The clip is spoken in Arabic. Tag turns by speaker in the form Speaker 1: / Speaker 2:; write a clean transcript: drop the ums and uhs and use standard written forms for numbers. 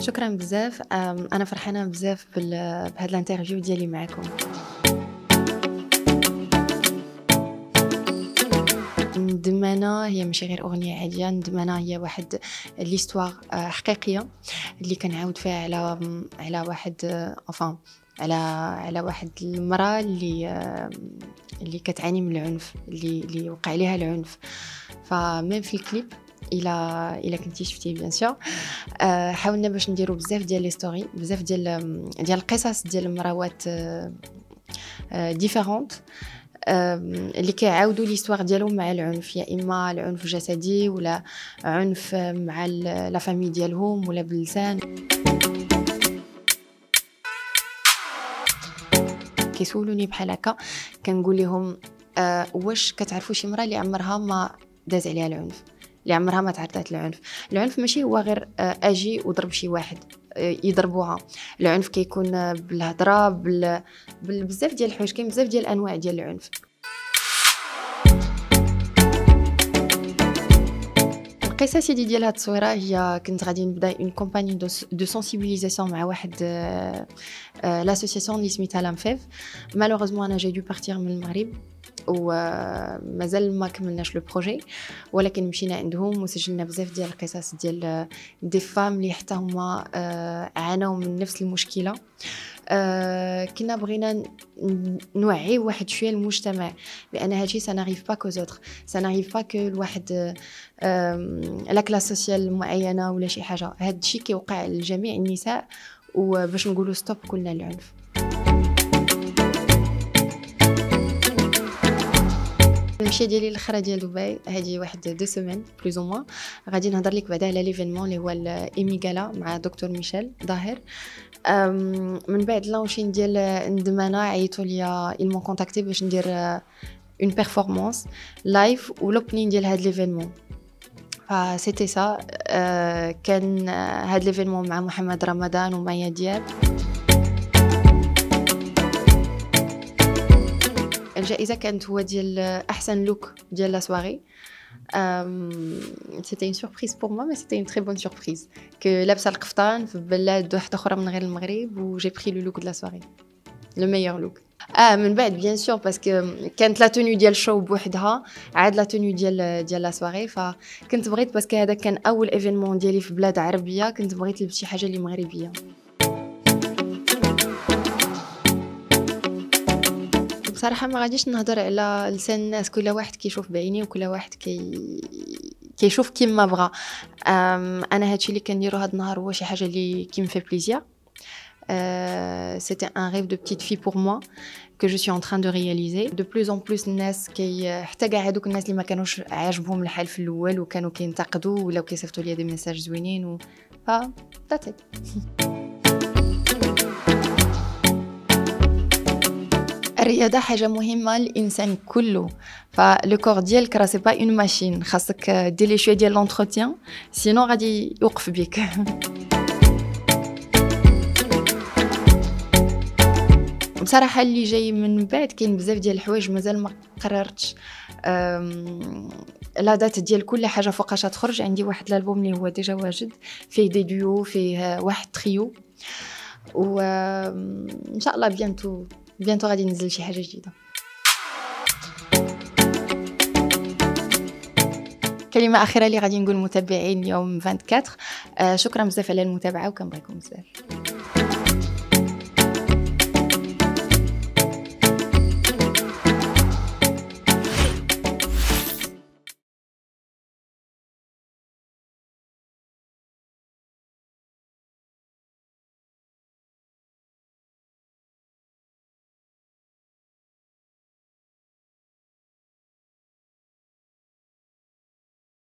Speaker 1: شكرا بزاف. انا فرحانه بزاف بهذا الانترفيو ديالي معكم. ندمانة هي ماشي غير اغنيه عاديه، ندمانة هي واحد ليستوار حقيقيه اللي كنعاود فيها على واحد enfin على واحد المراه اللي كتعاني من العنف، اللي وقع عليها العنف. فمين في الكليب الى كنتي شفتيه بيان سور، حاولنا باش نديرو بزاف ديال لي ستوري، بزاف ديال القصص ديال المراوات ديفيرونت اللي كيعاودوا ليستوار ديالهم مع العنف، يا اما العنف الجسدي ولا عنف مع لا فامي ديالهم ولا باللسان. كيسولوني بحال هكا كنقول لهم واش كتعرفوا شي مراه اللي عمرها ما داز عليها العنف، اللي عمرها ما تعرضت للعنف؟ العنف ماشي هو غير اجي وضرب شي واحد يضربوها. العنف كيكون بالهضره بزاف ديال الحوايج، كاين بزاف ديال الانواع ديال العنف. القصه سيدي ديال هاد التصويره هي كنت غادي نبدا اون كومباني دو سونسيبيليزاسيون مع واحد لاسوسياسيون اللي سميتها لامفيف. مالوغوزمون انا جاي دو بارتير من المغرب ومازال ما كملناش لو بروجي، ولكن مشينا عندهم وسجلنا بزاف ديال القصص ديال دي فام اللي حتى هما عانوا من نفس المشكله. كنا بغينا نوعي واحد شويه المجتمع بان هادشي سا ناريف با كوزوتر، سا ناريف با كو الواحد لا كلاس سوسيال معينه ولا شي حاجه، هادشي كيوقع لجميع النساء، وباش نقولوا ستوب كلنا للعنف. المشي ديالي الاخرى ديال دبي هذه واحد 2 سيمين بلوز او موان. غادي نهضر لك بعدا على ليفينمون اللي هو الايميغالا مع دكتور ميشيل ظاهر. من بعد لونشين ديال ندمانه عيطوا ليا ils m'ont contacté باش ندير اون بيرفورمانس لايف ولوبنين ديال هاد ليفينمون. فسيتي سا كان هاد ليفينمون مع محمد رمضان ومايا دياب. الجائزه كانت هو ديال احسن لوك ديال لا سواري. c'était une surprise pour moi mais c'était une très bonne surprise que لابسه القفطان في بلاد واحده اخرى من غير المغرب و j'ai pris le look de la soirée le meilleur look. من بعد بيان سور باسكو كانت لا توني ديال الشو بوحدها عاد لا توني ديال لا سواري، فكنت بغيت باسكو هذا كان اول ايفينمون ديالي في بلاد عربيه، كنت بغيت نلبس شي حاجه اللي مغربيه. بصراحه ما غاديش نهضر على لسان الناس، كل واحد كيشوف بعينيه وكل واحد كيشوف كيما بغى. انا هادشي اللي كنديرو هاد النهار هو شي حاجه اللي كي مفي بليزير. c'était un rêve de petite fille pour moi que je suis en train de réaliser. De plus en plus الناس حتى كاع هذوك الناس اللي ما كانوش عاجبهم الحال في الاول وكانوا كينتقدوا ولا كيصيفطوا لي دي ميساج زوينين that's it. الرياضه حاجه مهمه للانسان كله، فلو كور ديالك راه سي با اون ماشين، خاصك دير لي شويه ديال لونتروتيان سينو غادي يوقف بك. بصراحه اللي جاي من بعد كاين بزاف ديال الحوايج مازال ما قررتش لا دات ديال كل حاجه فوقاش تخرج. عندي واحد الالبوم اللي هو ديجا واجد فيه دي ديو، فيه واحد تريو، و ان شاء الله بيانتو غادي ننزل شي حاجه جديده. كلمه اخيره اللي غادي نقول متابعين يوم 24، شكرا بزاف على المتابعه وكنبغيكم بزاف.